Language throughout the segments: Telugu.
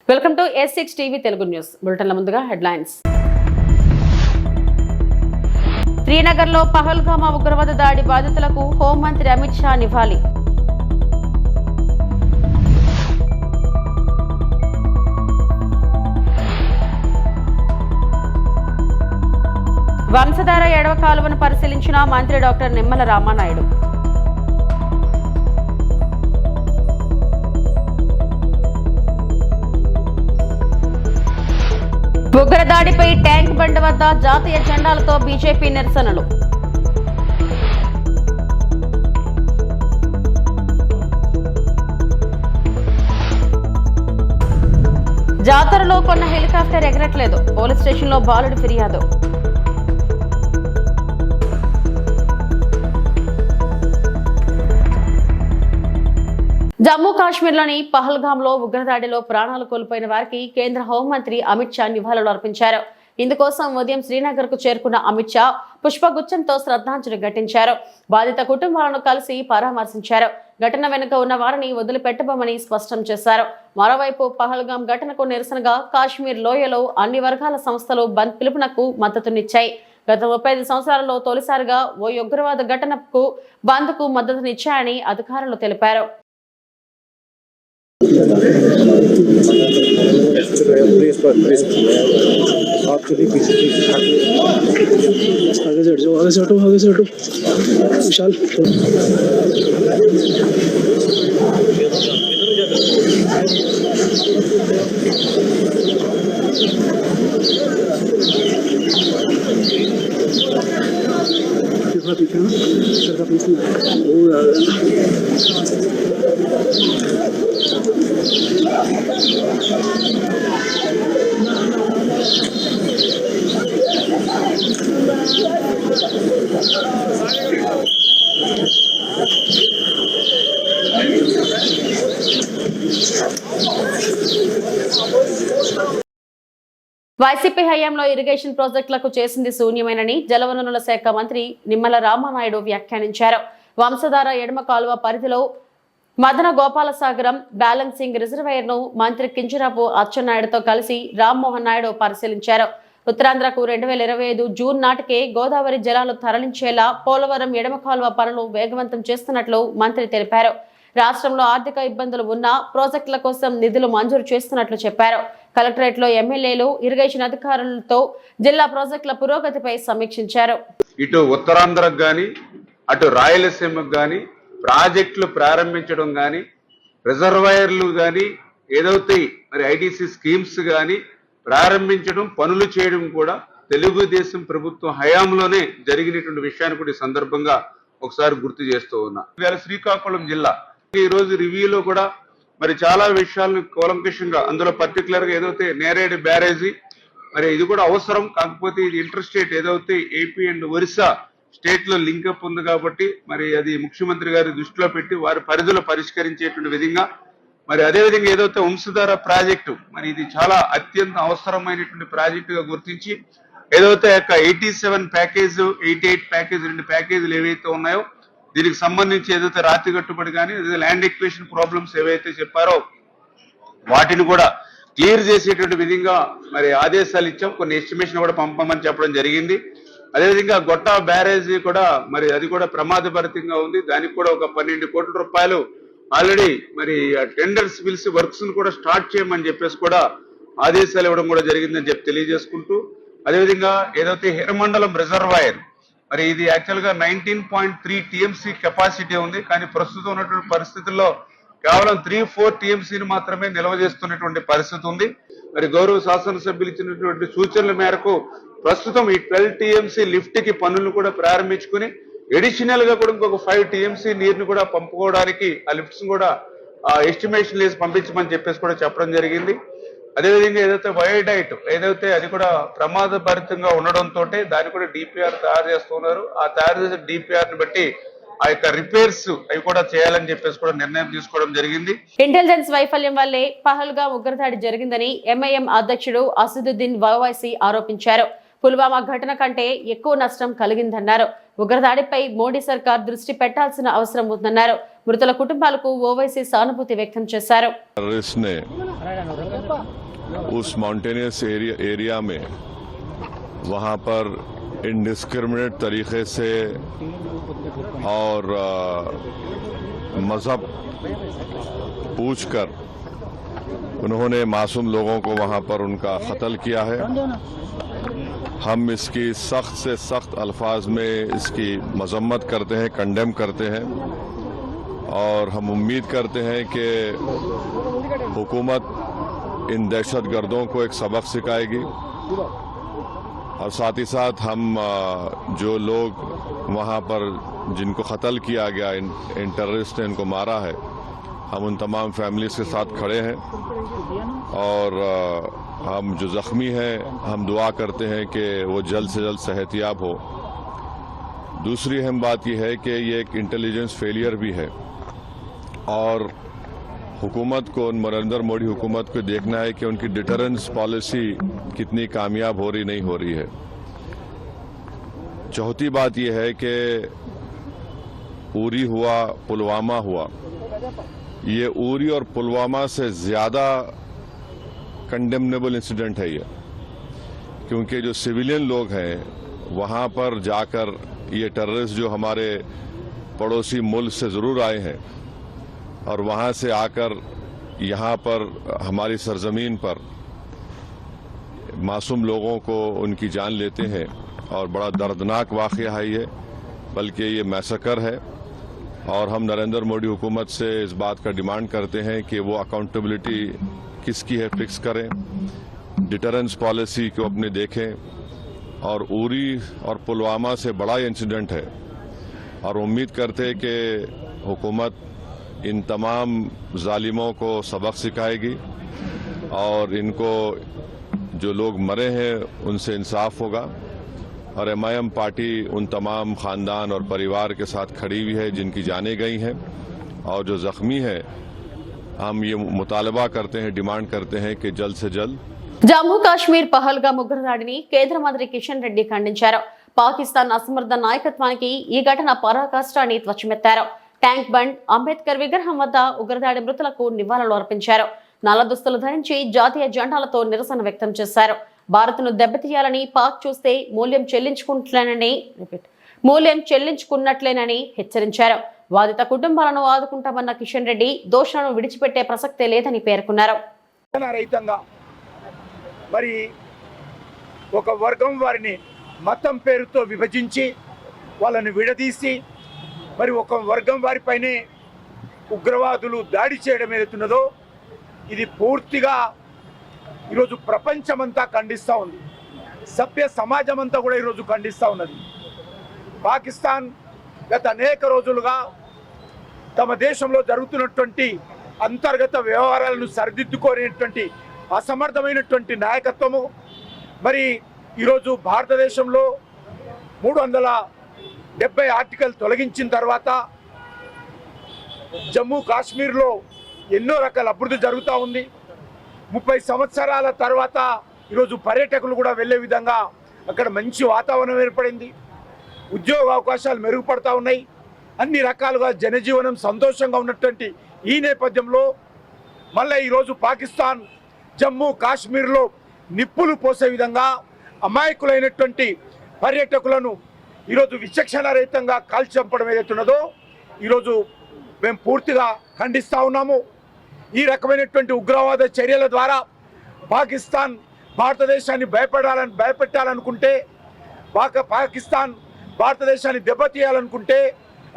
Welcome to S6 TV Telugu news బులెటిన్ల ముందుగా హెడ్లైన్స్. శ్రీనగర్లో పహల్గామా ఉగ్రవాద దాడి బాధితులకు హోంమంత్రి అమిత్ షా నివాళి. వంశధార ఎడవ కాలువను పరిశీలించిన మంత్రి డాక్టర్ నిమ్మల రామానాయుడు. ఉగ్రదాడిపై ట్యాంక్ బండ్ వద్ద జాతీయ జెండాలతో బీజేపీ నిరసనలు. జాతరలో కొన్న హెలికాప్టర్ ఎగరట్లేదు, పోలీస్ స్టేషన్లో బాలుడి ఫిర్యాదు. జమ్మూ కాశ్మీర్లోని పహల్గాంలో ఉగ్రదాడిలో ప్రాణాలు కోల్పోయిన వారికి కేంద్ర హోంమంత్రి అమిత్ షా నివాళులు అర్పించారు. ఇందుకోసం ఉదయం శ్రీనగర్ కు చేరుకున్న అమిత్ షా పుష్పగుచ్చంతో శ్రద్ధాంజలి ఘటించారు. బాధిత కుటుంబాలను కలిసి పరామర్శించారు. ఘటన వెనుక ఉన్న వారిని వదిలిపెట్టబోమని స్పష్టం చేశారు. మరోవైపు పహల్గాం ఘటనకు నిరసనగా కాశ్మీర్ లోయలో అన్ని వర్గాల సంస్థలు బంద్ పిలుపునకు మద్దతునిచ్చాయి. గత 35 సంవత్సరాలలో తొలిసారిగా ఓ ఉగ్రవాద ఘటనకు బంద్ కు మద్దతునిచ్చాయని అధికారులు తెలిపారు. వైసీపీ హయాంలో ఇరిగేషన్ ప్రాజెక్టులకు చేసింది శూన్యమేనని జలవనరుల శాఖ మంత్రి నిమ్మల రామానాయుడు వ్యాఖ్యానించారు. వంశధార ఎడమ కాలువ పరిధిలో మదన గోపాలసాగరం బ్యాలెన్సింగ్ రిజర్వాయర్ ను మంత్రి కింజరాపు అచ్చెన్నాయుడుతో కలిసి రామ్మోహన్ నాయుడు పరిశీలించారు. ఉత్తరాంధ్రకు 2025 జూన్ నాటికే గోదావరి జలాలు తరలించేలా పోలవరం ఎడమ కాలువ పనులు వేగవంతం చేస్తున్నట్లు మంత్రి తెలిపారు. రాష్ట్రంలో ఆర్థిక ఇబ్బందులు ఉన్నా ప్రాజెక్టుల కోసం నిధులు మంజూరు చేస్తున్నట్లు చెప్పారు. కలెక్టరేట్ లో ఎమ్మెల్యేలు ఇరిగేషన్ అధికారులతో జిల్లా ప్రాజెక్టుల పురోగతిపై సమీక్షించారు. ఇటు ఉత్తరాంధ్రకు గాని అటు రాయలసీమకు గాని ప్రాజెక్టులు ప్రారంభించడం గాని రిజర్వాయర్లు గాని ఏదైతే మరి ఐటీసీ స్కీమ్స్ గాని ప్రారంభించడం పనులు చేయడం కూడా తెలుగుదేశం ప్రభుత్వం హయాంలోనే జరిగినటువంటి విషయాన్ని కూడా ఈ సందర్భంగా ఒకసారి గుర్తు చేస్తూ ఉన్నా. ఇవాళ శ్రీకాకుళం జిల్లా ఈ రోజు రివ్యూలో కూడా మరి చాలా విషయాలను కూలంకషంగా అందులో పర్టికులర్ గా ఏదైతే నేరేడు బ్యారేజీ మరి ఇది కూడా అవసరం, కాకపోతే ఇది ఇంటర్ స్టేట్ ఏదైతే ఏపీ అండ్ ఒరిస్సా స్టేట్ లో లింకప్ ఉంది కాబట్టి మరి అది ముఖ్యమంత్రి గారి దృష్టిలో పెట్టి వారి పరిధిలో పరిష్కరించేటువంటి విధంగా మరి అదేవిధంగా ఏదైతే వంశధార ప్రాజెక్టు మరి ఇది చాలా అత్యంత అవసరమైనటువంటి ప్రాజెక్టుగా గుర్తించి ఏదైతే 87 ప్యాకేజ్ 88 ప్యాకేజ్ 2 ప్యాకేజీలు ఏవైతే ఉన్నాయో దీనికి సంబంధించి ఏదైతే రాతి కట్టుబడి కానీ ల్యాండ్ ఎక్వేషన్ ప్రాబ్లమ్స్ ఏవైతే చెప్పారో వాటిని కూడా క్లియర్ చేసేటువంటి విధంగా మరి ఆదేశాలు ఇచ్చాం. కొన్ని ఎస్టిమేషన్ కూడా పంపమని చెప్పడం జరిగింది. అదేవిధంగా గొట్టా బ్యారేజీ కూడా మరి అది కూడా ప్రమాదభరితంగా ఉంది. దానికి కూడా ఒక 12 కోట్ల రూపాయలు ఆల్రెడీ మరి టెండర్స్ పిలిచి వర్క్స్ ను కూడా స్టార్ట్ చేయమని చెప్పేసి కూడా ఆదేశాలు ఇవ్వడం కూడా జరిగిందని చెప్పి తెలియజేసుకుంటూ, అదేవిధంగా ఏదైతే హిరమండలం రిజర్వాయర్ మరి ఇది యాక్చువల్ గా 19.3 టీఎంసీ కెపాసిటీ ఉంది. కానీ ప్రస్తుతం ఉన్నటువంటి పరిస్థితుల్లో కేవలం 3-4 టీఎంసీని మాత్రమే నిల్వ చేస్తున్నటువంటి పరిస్థితి ఉంది. మరి గౌరవ శాసనసభ్యులు ఇచ్చినటువంటి సూచనల మేరకు ప్రస్తుతం ఈ 12 టీఎంసీ లిఫ్ట్ కి పనులను కూడా ప్రారంభించుకుని ఎడిషనల్ గా కూడా ఇంకొక 5 టీఎంసీ నీరుని కూడా పంపుకోవడానికి ఆ లిఫ్ట్స్ కూడా ఎస్టిమేషన్ వేసి పంపించమని చెప్పేసి కూడా చెప్పడం జరిగింది. అదేవిధంగా ఏదైతే వయోడైట్ ఏదైతే అది కూడా ప్రమాదభరితంగా ఉండడంతో దాన్ని కూడా డిపిఆర్ తయారు చేస్తున్నారు. ఆ తయారు చేసే డిపిఆర్ ని బట్టి ఆ యొక్క రిపేర్స్ అవి కూడా చేయాలని చెప్పేసి కూడా నిర్ణయం తీసుకోవడం జరిగింది. ఇంటెలిజెన్స్ వైఫల్యం వల్లే పహల్గాం ఉగ్రదాడి జరిగిందని ఎంఐఎం అధ్యక్షుడు అసదుద్దీన్ ఓవైసీ ఆరోపించారు. పుల్వామా ఘటన కంటే ఎక్కువ నష్టం కలిగిందన్నారు. ఉగ్రదాడిపై మోడీ సర్కార్ దృష్టి పెట్టాల్సిన అవసరం ఉందన్నారు. మృతుల కుటుంబాలకు ఓవైసీ సానుభూతి వ్యక్తం చేశారు. उस माउंटेनियस एरिया में वहाँ पर इंडिस्क्रिमिनेट तरीके से और मजहब पूछकर उन्होंने मासूम लोगों को वहाँ पर उनका कत्ल किया है। हम इसकी सख्त से सख्त अल्फाज में इसकी मजम्मत करते हैं, कंडेम करते हैं और हम उम्मीद करते हैं कि हुकूमत इन दहशतगर्दों को एक सबक सिखाएगी और साथ ही साथ हम जो लोग वहाँ पर जिनको कत्ल किया गया, इन टेररिस्ट ने इनको मारा है, हम उन तमाम फैमिलीज के साथ खड़े हैं और हम जो ज़ख्मी हैं हम दुआ करते हैं कि वो जल्द से जल्द सेहतियाब हो। दूसरी अहम बात यह है कि ये एक इंटेलिजेंस फेलियर भी है और हुकूमत को, नरेंद्र मोदी हुकूमत को देखना है कि उनकी डिटरेंस पॉलिसी कितनी कामयाब हो रही नहीं हो रही है। चौथी बात यह है कि उरी हुआ, पुलवामा हुआ, ये उरी और पुलवामा से ज़्यादा कंडेमनेबल इंसिडेंट है ये, क्योंकि जो सिविलियन लोग हैं वहाँ पर जाकर ये टेररिस्ट जो हमारे पड़ोसी मुल्क से ज़रूर आए हैं और वहाँ से आकर यहाँ पर हमारी सरजमीन पर मासूम लोगों को उनकी जान लेते हैं और बड़ा दर्दनाक वाक़या है ये, बल्कि ये मैसेकर है और हम नरेंद्र मोदी हुकूमत से इस बात का डिमांड करते हैं कि वो अकाउंटेबिलिटी किसकी है फिक्स करें, डिटरेंस पॉलिसी को अपने देखें और उरी और पुलवामा से बड़ा इंसिडेंट है और उम्मीद करते हैं कि हुकूमत इन तमाम जालिमों को सबक सिखाएगी और इनको जो लोग मरे हैं उनसे इंसाफ होगा और MIM पार्टी उन तमाम ख़ानदान और परिवार के साथ खड़ी हुई है जिनकी जानें गई हैं और जो ज़ख्मी हैं हम ये मुतालबा करते हैं, डिमांड करते हैं कि जल्द से जल्द జమ్మూ కాశ్మీర్ పహల్గామ్ ఉగ్రదాడిని కేంద్ర మంత్రి కిషన్ రెడ్డి ఖండించారు. పాకిస్తాన్ అసమర్థ నాయకత్వానికి ఈ ఘటన పరాకాష్ఠాన్ని ధ్వజమెత్తారు. ట్యాంక్ బండ్, అంబేద్కర్ విగ్రహం వద్ద ఉగ్రదాడి మృతులకు నివాళులు అర్పించారు. నల్ల దుస్తులు ధరించి జాతీయ జెండాలతో నిరసన వ్యక్తం చేశారు. భారత్ను దెబ్బతీయాలని పాక్ చూస్తే మూల్యం చెల్లించుకున్నట్లేనని హెచ్చరించారు. బాధిత కుటుంబాలను ఆదుకుంటామన్న కిషన్ రెడ్డి దోషులను విడిచిపెట్టే ప్రసక్తే లేదని పేర్కొన్నారు. మరి ఒక వర్గం వారిని మతం పేరుతో విభజించి వాళ్ళని విడదీసి మరి ఒక వర్గం వారిపైనే ఉగ్రవాదులు దాడి చేయడం ఏదైతున్నదో ఇది పూర్తిగా ఈరోజు ప్రపంచమంతా ఖండిస్తూ ఉంది. సభ్య సమాజం అంతా కూడా ఈరోజు ఖండిస్తూ ఉన్నది. పాకిస్తాన్ గత అనేక రోజులుగా తమ దేశంలో జరుగుతున్నటువంటి అంతర్గత వ్యవహారాలను సరిదిద్దుకోనేటువంటి అసమర్థమైనటువంటి నాయకత్వము మరి ఈరోజు భారతదేశంలో 370 ఆర్టికల్ తొలగించిన తర్వాత జమ్మూ కాశ్మీర్లో ఎన్నో రకాల అభివృద్ధి జరుగుతూ ఉంది. 30 సంవత్సరాల తర్వాత ఈరోజు పర్యాటకులు కూడా వెళ్ళే విధంగా అక్కడ మంచి వాతావరణం ఏర్పడింది. ఉద్యోగ అవకాశాలు మెరుగుపడతా ఉన్నాయి. అన్ని రకాలుగా జనజీవనం సంతోషంగా ఉన్నటువంటి ఈ నేపథ్యంలో మళ్ళీ ఈరోజు పాకిస్తాన్ జమ్మూ కాశ్మీర్లో నిప్పులు పోసే విధంగా అమాయకులైనటువంటి పర్యాటకులను ఈరోజు విచక్షణారహితంగా కాల్చి చంపడం ఏదైతున్నదో ఈరోజు మేము పూర్తిగా ఖండిస్తూ ఉన్నాము. ఈ రకమైనటువంటి ఉగ్రవాద చర్యల ద్వారా పాకిస్తాన్ భారతదేశాన్ని భయపెట్టాలనుకుంటే, పాకిస్తాన్ భారతదేశాన్ని దెబ్బతీయాలనుకుంటే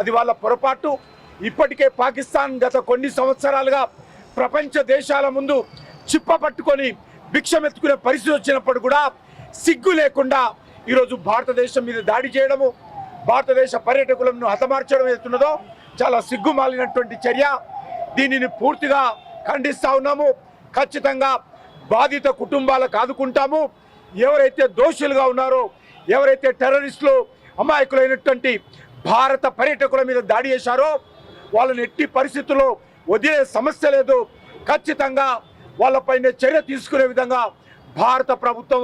అది వాళ్ళ పొరపాటు. ఇప్పటికే పాకిస్తాన్ గత కొన్ని సంవత్సరాలుగా ప్రపంచ దేశాల ముందు చిప్ప పట్టుకొని భిక్షమెత్తుకునే పరిస్థితి వచ్చినప్పుడు కూడా సిగ్గు లేకుండా ఈరోజు భారతదేశం మీద దాడి చేయడము, భారతదేశ పర్యాటకులను హతమార్చడం ఏదైతున్నదో చాలా సిగ్గుమాలినటువంటి చర్య. దీనిని పూర్తిగా ఖండిస్తూ ఉన్నాము. ఖచ్చితంగా బాధిత కుటుంబాలకు ఆదుకుంటాము. ఎవరైతే దోషులుగా ఉన్నారో, ఎవరైతే టెర్రరిస్టులు అమాయకులైనటువంటి భారత పర్యాటకుల మీద దాడి చేశారో వాళ్ళని ఎట్టి పరిస్థితుల్లో వదిలే సమస్య లేదు. ఖచ్చితంగా వాళ్ళపైన చర్య తీసుకునే విధంగా భారత ప్రభుత్వం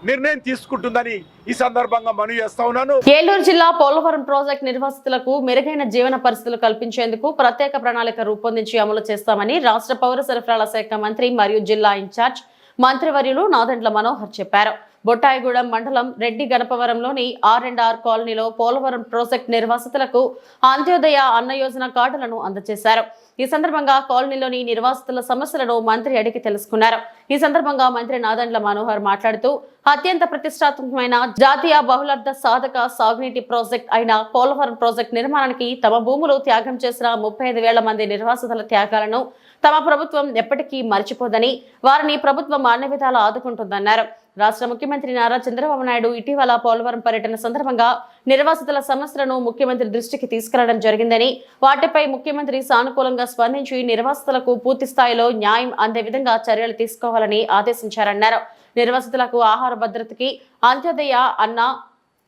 నిర్ణయం తీసుకుంటుందని ఈ సందర్భంగా మనవి చేస్తా ఉన్నాను. ఏలూరు జిల్లా పోలవరం ప్రాజెక్టు నిర్వాసితులకు మెరుగైన జీవన పరిస్థితులు కల్పించేందుకు ప్రత్యేక ప్రణాళిక రూపొందించి అమలు చేస్తామని రాష్ట్ర పౌర సరఫరాల శాఖ మంత్రి మరియు జిల్లా ఇన్ఛార్జ్ మంత్రివర్యులు నాదెండ్ల మనోహర్ చెప్పారు. బొట్టాయిగూడెం మండలం రెడ్డి గణపవరంలోని R&R కాలనీలో పోలవరం ప్రాజెక్టు నిర్వాసితులకు అంత్యోదయ అన్న యోజన కార్డులను అందజేశారు. ఈ సందర్భంగా కాలనీలోని నిర్వాసితుల సమస్యలను మంత్రి అడిగి తెలుసుకున్నారు. ఈ సందర్భంగా మంత్రి నాదెండ్ల మనోహర్ మాట్లాడుతూ అత్యంత ప్రతిష్టాత్మకమైన జాతీయ బహుళార్థ సాధక సాగునీటి ప్రాజెక్ట్ అయిన పోలవరం ప్రాజెక్టు నిర్మాణానికి తమ భూములు త్యాగం చేసిన 35,000 మంది నిర్వాసితుల త్యాగాలను తమ ప్రభుత్వం ఎప్పటికీ మర్చిపోదని, వారిని ప్రభుత్వం అన్ని విధాలా ఆదుకుంటుందన్నారు. రాష్ట్ర ముఖ్యమంత్రి నారా చంద్రబాబు నాయుడు ఇటీవల పోలవరం పర్యటన సందర్భంగా నిర్వాసితుల సమస్యలను ముఖ్యమంత్రి దృష్టికి తీసుకురావడం జరిగిందని, వాటిపై ముఖ్యమంత్రి సానుకూలంగా స్పందించి నిర్వాసితులకు పూర్తి స్థాయిలో న్యాయం అందే విధంగా చర్యలు తీసుకోవాలని ఆదేశించారన్నారు. నిర్వాసితులకు ఆహార భద్రతకి అంత్యోదయ అన్న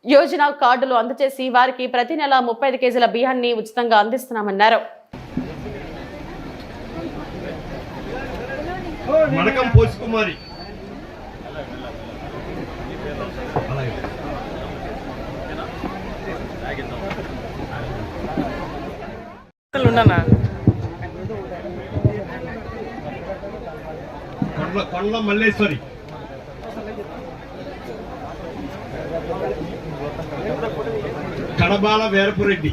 యోజన కార్డులు అందజేసి వారికి ప్రతి నెల 35 కేజీల బియ్యాన్ని ఉచితంగా అందిస్తున్నామన్నారు. మడకం పోసుకుమారి కొండ మల్లేశ్వరి కడబాల వీరపురెడ్డి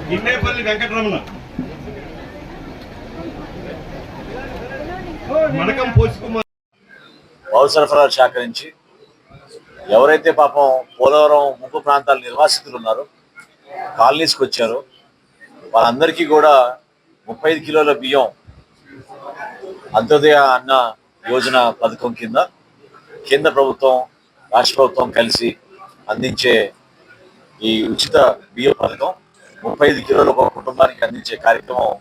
గిన్నేపల్లి వెంకటరమణ మడకం పోసుకుమార్. పౌర సరఫరాల శాఖ నుంచి ఎవరైతే పాపం పోలవరం ముంపు ప్రాంతాల నిర్వాసితులు ఉన్నారో, కాలనీస్కి వచ్చారో, వాళ్ళందరికీ కూడా 35 కిలోల బియ్యం అంత్యోదయ అన్న యోజన పథకం కింద కేంద్ర ప్రభుత్వం రాష్ట్ర ప్రభుత్వం కలిసి అందించే ఈ ఉచిత బియ్యం పథకం 35 కిలోల ఒక కుటుంబానికి అందించే కార్యక్రమం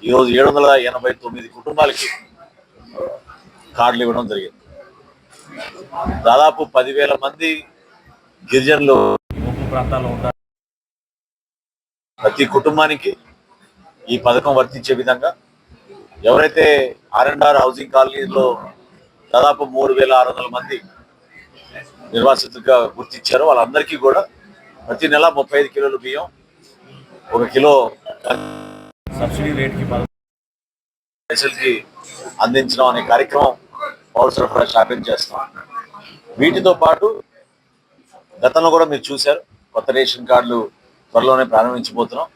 ఈరోజు 789 కుటుంబాలకి కార్డులు ఇవ్వడం జరిగింది. దాదాపు 10,000 మంది గిరిజనులు ముంపు ప్రాంతాల్లో ఉంటారు. ప్రతి కుటుంబానికి ఈ పథకం వర్తించే విధంగా ఎవరైతే R&R హౌసింగ్ కాలనీలో దాదాపు 3,600 మంది నిర్వాసితులుగా గుర్తించారో వాళ్ళందరికీ కూడా ప్రతి నెల 35 కిలోల బియ్యం, 1 కిలో సబ్సిడీ రేట్కి పైసలకి అందించడం అనే కార్యక్రమం పౌర సరఫరా శాఖ చేస్తాం. వీటితో పాటు గతంలో కూడా మీరు చూశారు, కొత్త రేషన్ కార్డులు త్వరలోనే ప్రారంభించబోతున్నాం.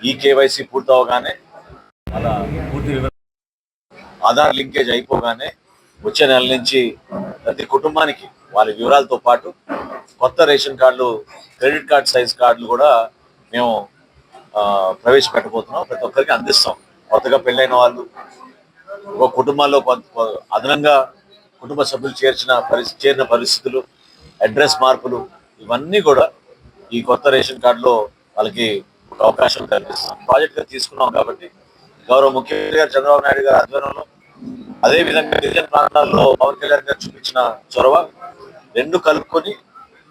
ఈ KYC పూర్తవగానే అలా పూర్తి ఆధార్ లింకేజ్ అయిపోగానే వచ్చే నెల నుంచి ప్రతి కుటుంబానికి వాళ్ళ వివరాలతో పాటు కొత్త రేషన్ కార్డులు, క్రెడిట్ కార్డ్ సైజ్ కార్డులు కూడా మేము ప్రవేశపెట్టబోతున్నాం. ప్రతి ఒక్కరికి అందిస్తాం. కొత్తగా పెళ్ళైన వాళ్ళు, ఒక కుటుంబాల్లో అదనంగా కుటుంబ సభ్యులు చేరిన పరిస్థితులు, అడ్రస్ మార్పులు, ఇవన్నీ కూడా ఈ కొత్త రేషన్ కార్డులో వాళ్ళకి ఒక అవకాశం కల్పిస్తాం. ప్రాజెక్ట్గా తీసుకున్నాం కాబట్టి గౌరవ ముఖ్యమంత్రి గారు చంద్రబాబు నాయుడు గారి ఆధ్వర్యంలో, అదేవిధంగా గిరిజన ప్రాంతాల్లో పవన్ కళ్యాణ్ గారు చూపించిన చొరవ రెండు కలుపుకొని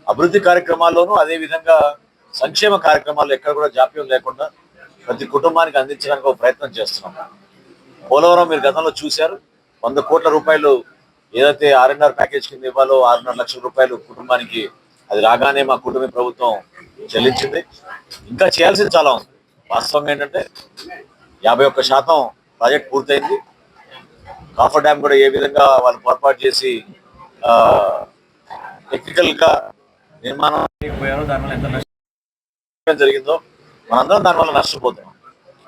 అభివృద్ధి కార్యక్రమాల్లోనూ అదేవిధంగా సంక్షేమ కార్యక్రమాల్లో ఎక్కడ కూడా జాప్యం లేకుండా ప్రతి కుటుంబానికి అందించడానికి ఒక ప్రయత్నం చేస్తున్నాం. పోలవరం మీరు గతంలో చూశారు, 100 కోట్ల రూపాయలు ఏదైతే R&R ప్యాకేజ్ కింద ఇవ్వాలో 6.5 లక్షల రూపాయలు కుటుంబానికి అది రాగానే మా కుటుంబ ప్రభుత్వం చెల్లించింది. ఇంకా చేయాల్సింది చాలా ఉంది. వాస్తవంగా ఏంటంటే 51% ప్రాజెక్ట్ పూర్తయింది. కాఫర్ డ్యామ్ కూడా ఏ విధంగా వాళ్ళు పొరపాటు చేసి టెక్నికల్గా నిర్మాణం అయిపోయారో, దానివల్ల ఎంత నష్టం జరిగిందో మనందరం దానివల్ల నష్టపోతున్నాం.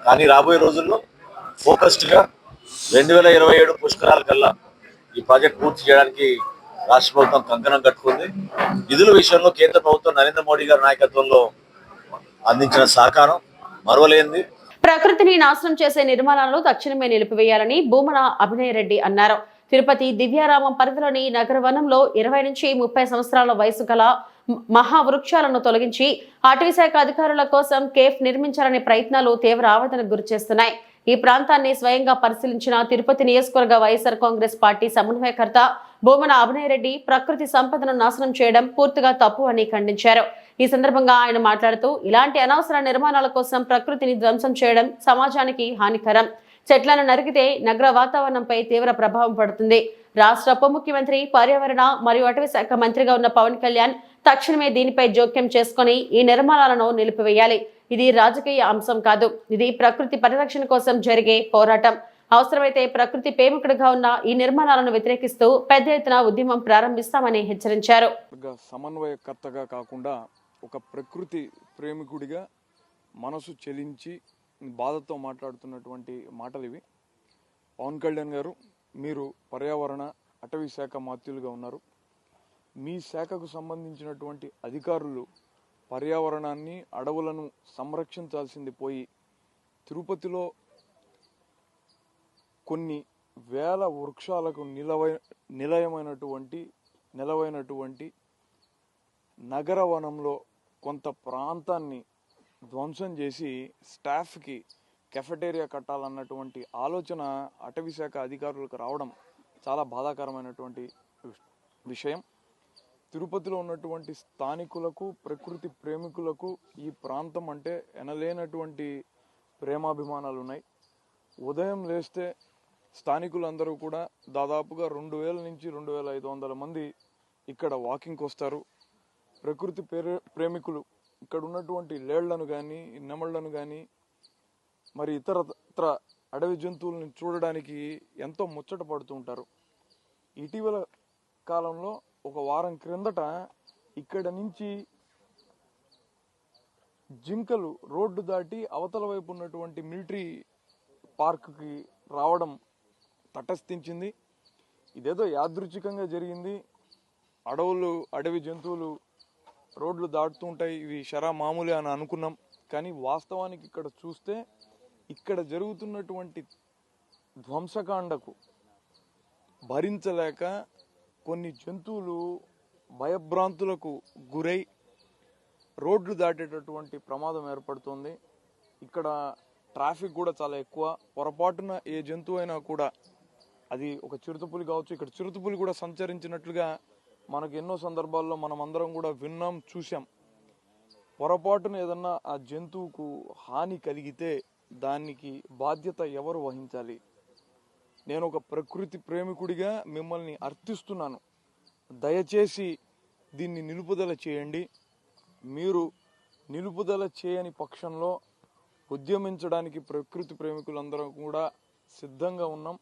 కానీ రాబోయే రోజుల్లో ఫోకస్డ్గా 2027 పుష్కరాల కల్లా ఈ ప్రాజెక్ట్ పూర్తి చేయడానికి రాష్ట్ర ప్రభుత్వం కంకణం కట్టుకుంది. నిధుల విషయంలో కేంద్ర ప్రభుత్వం నరేంద్ర మోడీ గారి నాయకత్వంలో అందించిన సహకారం మరువలేనిది. ప్రకృతిని నాశనం చేసే నిర్మాణాలను తక్షణమే నిలిపివేయాలని భూమన అభినయ్ రెడ్డి అన్నారు. తిరుపతి దివ్యారామం పరిధిలోని నగర వనంలో 20 నుంచి 30 సంవత్సరాల వయసు గల మహావృక్షాలను తొలగించి అటవీ శాఖ అధికారుల కోసం కేఫ్ నిర్మించాలనే ప్రయత్నాలు తీవ్ర ఆవేదనకు గురిచేస్తున్నాయి. ఈ ప్రాంతాన్ని స్వయంగా పరిశీలించిన తిరుపతి నియోజకవర్గ వైఎస్ఆర్ కాంగ్రెస్ పార్టీ సమన్వయకర్త భూమన అభినయరెడ్డి ప్రకృతి సంపదను నాశనం చేయడం పూర్తిగా తప్పు అని ఖండించారు. ఈ సందర్భంగా ఆయన మాట్లాడుతూ ఇలాంటి అనవసర నిర్మాణాల కోసం ప్రకృతిని ధ్వంసం చేయడం సమాజానికి హానికరం. చెట్లను నరికితే నగర వాతావరణంపై తీవ్ర ప్రభావం పడుతుంది. రాష్ట్ర ఉప ముఖ్యమంత్రి, పర్యావరణ మరియు అటవీ శాఖ మంత్రిగా ఉన్న పవన్ కళ్యాణ్ తక్షణమే దీనిపై జోక్యం చేసుకుని ఈ నిర్మాణాలను నిలిపివేయాలి. ఇది రాజకీయ అంశం కాదు, ఇది ప్రకృతి పరిరక్షణ కోసం జరిగే పోరాటం. అవసరమైతే ప్రకృతి ప్రేమికుడిగా ఉన్న ఈ నిర్మాణాలను వ్యతిరేకిస్తూ పెద్ద ఎత్తున ఉద్యమం ప్రారంభిస్తామని హెచ్చరించారు. సమన్వయకర్తగా కాకుండా ఒక ప్రకృతి ప్రేమికుడిగా మనసు చెలించి బాధతో మాట్లాడుతున్నటువంటి మాటలు ఇవి. పవన్ కళ్యాణ్ గారు, మీరు పర్యావరణ అటవీ శాఖ మంత్రులుగా ఉన్నారు. మీ శాఖకు సంబంధించినటువంటి అధికారులు పర్యావరణాన్ని, అడవులను సంరక్షించాల్సింది పోయి తిరుపతిలో కొన్ని వేల వృక్షాలకు నిలవైనటువంటి నగర వనంలో కొంత ప్రాంతాన్ని ధ్వంసం చేసి స్టాఫ్కి కెఫెటేరియా కట్టాలన్నటువంటి ఆలోచన అటవీ శాఖ అధికారులకు రావడం చాలా బాధాకరమైనటువంటి విషయం. తిరుపతిలో ఉన్నటువంటి స్థానికులకు, ప్రకృతి ప్రేమికులకు ఈ ప్రాంతం అంటే ఎనలేనటువంటి ప్రేమాభిమానాలు ఉన్నాయి. ఉదయం లేస్తే స్థానికులందరూ కూడా దాదాపుగా 2000 నుంచి 2500 మంది ఇక్కడ వాకింగ్కి వస్తారు. ప్రకృతి ప్రేమికులు ఇక్కడ ఉన్నటువంటి లేళ్లను కానీ, నెమళ్లను కానీ, మరి ఇతర అడవి జంతువులను చూడడానికి ఎంతో ముచ్చట పడుతూ ఉంటారు. ఇటీవల కాలంలో ఒక వారం క్రిందట ఇక్కడ నుంచి జింకలు రోడ్డు దాటి అవతల వైపు ఉన్నటువంటి మిలిటరీ పార్క్కి రావడం తటస్థించింది. ఇదేదో యాదృచ్ఛికంగా జరిగింది. అడవి జంతువులు రోడ్లు దాటుతూ ఉంటాయి, ఇవి షరా మామూలే అని అనుకున్నాం. కానీ వాస్తవానికి ఇక్కడ చూస్తే ఇక్కడ జరుగుతున్నటువంటి ధ్వంసకాండకు భరించలేక కొన్ని జంతువులు భయభ్రాంతులకు గురై రోడ్లు దాటేటటువంటి ప్రమాదం ఏర్పడుతుంది. ఇక్కడ ట్రాఫిక్ కూడా చాలా ఎక్కువ. పొరపాటున ఏ జంతువు అయినా కూడా, అది ఒక చిరుతపులి కావచ్చు, ఇక్కడ చిరుతపులి కూడా సంచరించినట్లుగా మనకు ఎన్నో సందర్భాల్లో మనం అందరం కూడా విన్నాం, చూసాం. పొరపాటున ఏదన్నా ఆ జంతువుకు హాని కలిగితే దానికి బాధ్యత ఎవరు వహించాలి? నేను ఒక ప్రకృతి ప్రేమికుడిగా మిమ్మల్ని అర్థిస్తున్నాను. దయచేసి దీన్ని నిలుపుదల చేయండి. మీరు నిలుపుదల చేయని పక్షంలో ఉద్యమించడానికి ప్రకృతి ప్రేమికులందరం కూడా సిద్ధంగా ఉన్నాం.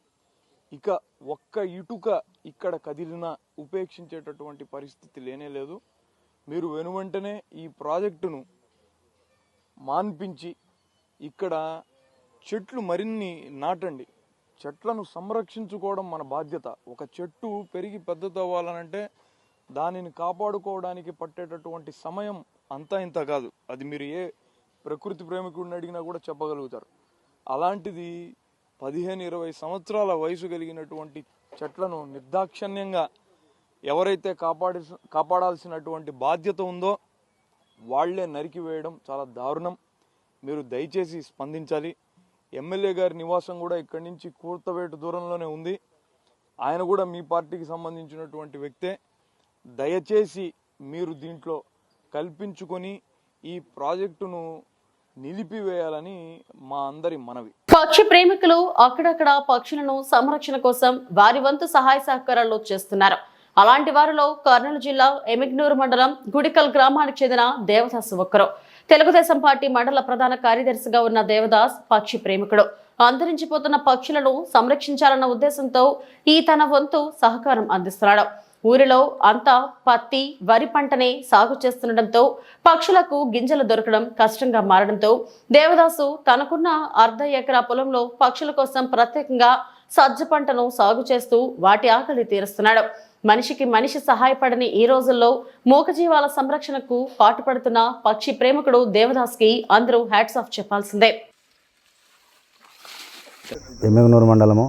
ఇక ఒక్క ఇటుక ఇక్కడ కదిలినా ఉపేక్షించేటటువంటి పరిస్థితి లేనే లేదు. మీరు వెనువెంటనే ఈ ప్రాజెక్టును మాన్పించి ఇక్కడ చెట్లు మరిన్ని నాటండి. చెట్లను సంరక్షించుకోవడం మన బాధ్యత. ఒక చెట్టు పెరిగి పెద్దదవ్వాలనంటే దానిని కాపాడుకోవడానికి పట్టేటటువంటి సమయం అంతా ఇంత కాదు. అది మీరు ఏ ప్రకృతి ప్రేమికుడిని అడిగినా కూడా చెప్పగలుగుతారు. అలాంటిది 15-20 సంవత్సరాల వయసు కలిగినటువంటి చెట్లను నిర్దాక్షిణ్యంగా ఎవరైతే కాపాడాల్సినటువంటి బాధ్యత ఉందో వాళ్లే నరికివేయడం చాలా దారుణం. మీరు దయచేసి స్పందించాలి. ఎమ్మెల్యే గారి నివాసం కూడా ఇక్కడి నుంచి కూర్తవేటు దూరంలోనే ఉంది. ఆయన కూడా మీ పార్టీకి సంబంధించినటువంటి వ్యక్తే. దయచేసి మీరు దీంట్లో కల్పించుకొని ఈ ప్రాజెక్టును నిలిపివేయాలని మా అందరి మనవి. పక్షి ప్రేమికులు అక్కడక్కడ పక్షులను సంరక్షణ కోసం వారి వంతు సహాయ సహకారాలు చేస్తున్నారు. అలాంటి వారిలో కర్నూలు జిల్లా ఎమిగ్నూరు మండలం గుడికల్ గ్రామానికి చెందిన దేవదాస్ ఒకరు. తెలుగుదేశం పార్టీ మండల ప్రధాన కార్యదర్శిగా ఉన్న దేవదాస్ పక్షి ప్రేమికుడు. అంతరించిపోతున్న పక్షులను సంరక్షించాలన్న ఉద్దేశంతో తన వంతు సహకారం అందిస్తున్నాడు. ఊరిలో అంతా పత్తి, వరి పంటనే సాగు చేస్తుండటంతో పక్షులకు గింజలు దొరకడం కష్టంగా మారడంతో దేవదాసు తనకున్న 1/2 ఎకరా పొలంలో పక్షుల కోసం ప్రత్యేకంగా సజ్జ పంటను సాగు చేస్తూ వాటి ఆకలి తీరుస్తున్నాడు. మనిషికి మనిషి సహాయపడని ఈ రోజుల్లో మూగజీవాల సంరక్షణకు పాటుపడుతున్న పక్షి ప్రేమికుడు దేవదాస్ కి అందరూ హ్యాట్స్ ఆఫ్ చెప్పాల్సిందే. ఎమ్మిగనూరు మండలము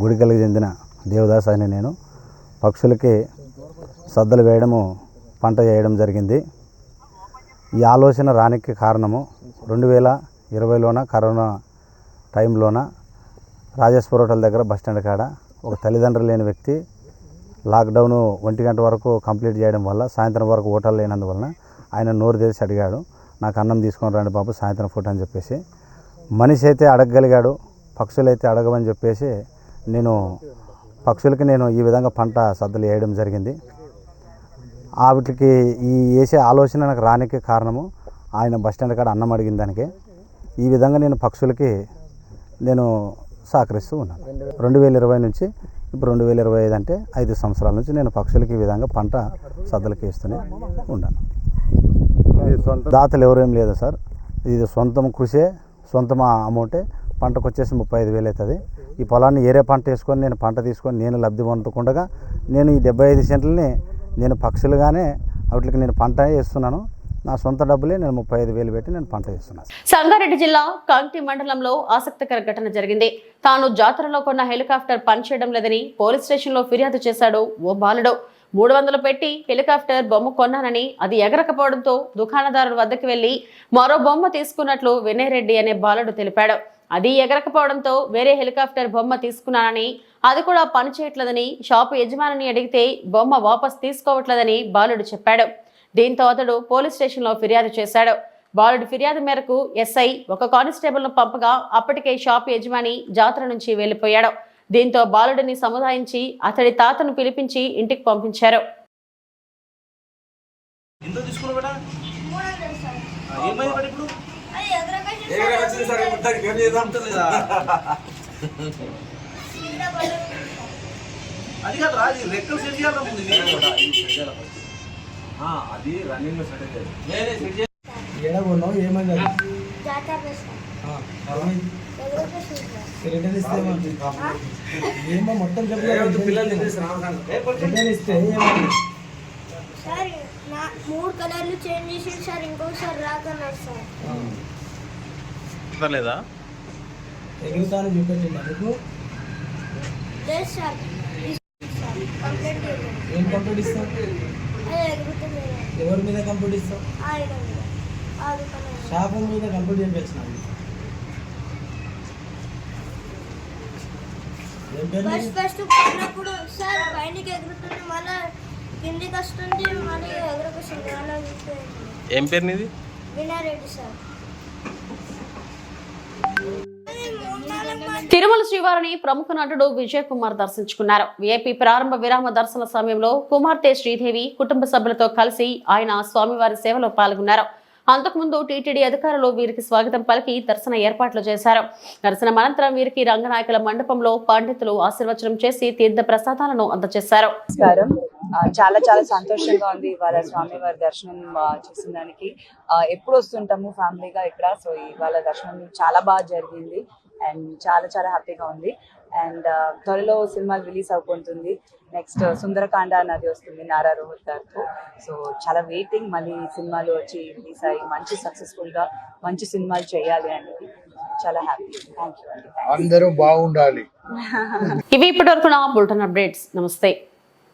గుడికల్కి చెందిన దేవదాస్ అని నేను పక్షులకి సద్దలు వేయడము, పంట వేయడం జరిగింది. ఈ ఆలోచన రానికి కారణము 2020లోన కరోనా టైంలోన రాజేశ్వర హోటల్ దగ్గర బస్టాండ్ కాడ ఒక తల్లిదండ్రులు లేని వ్యక్తి లాక్డౌన్ 1 గంట వరకు కంప్లీట్ చేయడం వల్ల సాయంత్రం వరకు హోటల్ లేనందువలన ఆయన నోరు తెరిచి అడిగాడు, నాకు అన్నం తీసుకొని రండి బాబు సాయంత్రం పూట అని చెప్పేసి. మనిషి అయితే అడగగలిగాడు, పక్షులైతే అడగవని చెప్పేసి పక్షులకి నేను ఈ విధంగా పంట సద్దలు వేయడం జరిగింది. వాటికి ఈ వేసే ఆలోచన నాకు రానికి కారణము ఆయన బస్టాండ్ కాడ అన్నం అడిగిన దానికే. ఈ విధంగా నేను పక్షులకి సహకరిస్తూ ఉన్నాను. 2020 నుంచి ఇప్పుడు 2025 అంటే 5 సంవత్సరాల నుంచి నేను పక్షులకి ఈ విధంగా పంట సద్దలకి వేస్తూనే ఉన్నాను. దాతలు ఎవరేం లేదు సార్, ఇది సొంతం కృషే, సొంతం అమౌంటే. పంటకు వచ్చేసి 35,000 అవుతుంది. ఈ పొలాన్ని ఏరే పంట వేసుకొని నేను పంట తీసుకొని నేను లబ్ధి పొందకుండా నేను ఈ 75 సెంట్లని నేను పక్షులుగానే వాటికి నేను పంట వేస్తున్నాను. నా సొంత డబ్బులే నేను 35,000 పెట్టి నేను పంట వేస్తున్నాను. సంగారెడ్డి జిల్లా కంకి మండలంలో ఆసక్తికర ఘటన జరిగింది. తాను జాతరలో కొన్న హెలికాప్టర్ పనిచేయడం లేదని పోలీస్ స్టేషన్లో ఫిర్యాదు చేశాడు ఓ బాలుడు. 300 పెట్టి హెలికాప్టర్ బొమ్మ కొన్నానని అది ఎగరకపోవడంతో దుకాణదారుల వద్దకు వెళ్లి మరో బొమ్మ తీసుకున్నట్లు వినయ్ రెడ్డి అనే బాలుడు తెలిపాడు. అది ఎగరకపోవడంతో వేరే హెలికాప్టర్ బొమ్మ తీసుకున్నానని, అది కూడా పనిచేయట్లేదని షాపు యజమానిని అడిగితే బొమ్మ వాపస్ తీసుకోవట్లేదని బాలుడు చెప్పాడు. దీంతో అతడు పోలీస్ స్టేషన్లో ఫిర్యాదు చేశాడు. బాలుడి ఫిర్యాదు మేరకు ఎస్ఐ ఒక కానిస్టేబుల్ను పంపగా అప్పటికే షాపు యజమాని జాతర నుంచి వెళ్లిపోయాడు. దీంతో బాలుడిని సముదాయించి అతడి తాతను పిలిపించి ఇంటికి పంపించారు. అది రన్నింగ్ ఏడగొన్నావు ఏమైంది? రిటర్న్ ఇస్తే ఏమో మొత్తం చెప్పలేదు. పిల్లలు రిటర్న్ ఇస్తే సార్ 3 కలర్లు చేంజ్ చేసి సార్ ఇంకొకసారి రాకన్నారు సార్. లేదా ఎగురుతాను చూపెట్టిందా మీకు? లేదు సార్. ఏం కంప్లీట్ ఇస్తావు? ఎవరి మీద కంప్లీట్ ఇస్తావు? షాపు మీద కంప్లీట్ చేయించినాను. ఫస్ట్ పడినప్పుడు సార్ పైనకి ఎగురుతుంది, మళ్ళీ కిందికి వస్తుంది, మళ్ళీ ఎగురకొస్తుంది. అలా ఏం పేరు నీది? వినయ్ రెడ్డి సార్. తిరుమల శ్రీవారిని ప్రముఖ నటుడు విజయ్ కుమార్ దర్శించుకున్నారు. విఐపి ప్రారంభ విరామ దర్శన సమయంలో కుమార్తె శ్రీదేవి కుటుంబ సభ్యులతో కలిసి ఆయన స్వామివారి సేవలో పాల్గొన్నారు. అంతకుముందు టీటీడీ అధికారులు వీరికి స్వాగతం పలికి దర్శన ఏర్పాట్లు చేశారు. దర్శనం అనంతరం వీరికి రంగనాయకుల మండపంలో పండితులు ఆశీర్వచనం చేసి తీర్థ ప్రసాదాలను అందజేశారు. చాలా చాలా సంతోషంగా ఉంది ఇవాళ స్వామివారి దర్శనం చేసిన దానికి. ఎప్పుడు వస్తుంటాము ఫ్యామిలీగా ఇక్కడ, సో ఇవాళ దర్శనం చాలా బాగా జరిగింది అండ్ చాలా చాలా హ్యాపీగా ఉంది. అండ్ త్వరలో సినిమాలు రిలీజ్ అయిపోతుంది. నెక్స్ట్ సుందరకాండ అన్నది వస్తుంది నారా రోహిత్ గారితో. సో చాలా వెయిటింగ్, మళ్ళీ సినిమాలు వచ్చి రిలీజ్ అయ్యి మంచి సక్సెస్ఫుల్ గా మంచి సినిమాలు చేయాలి అనేది చాలా హ్యాపీ. థ్యాంక్ యూ అండి. అందరూ బాగుండాలి. ఇవి ఇప్పటివరకు నా బులెటిన్ అప్డేట్స్. నమస్తే.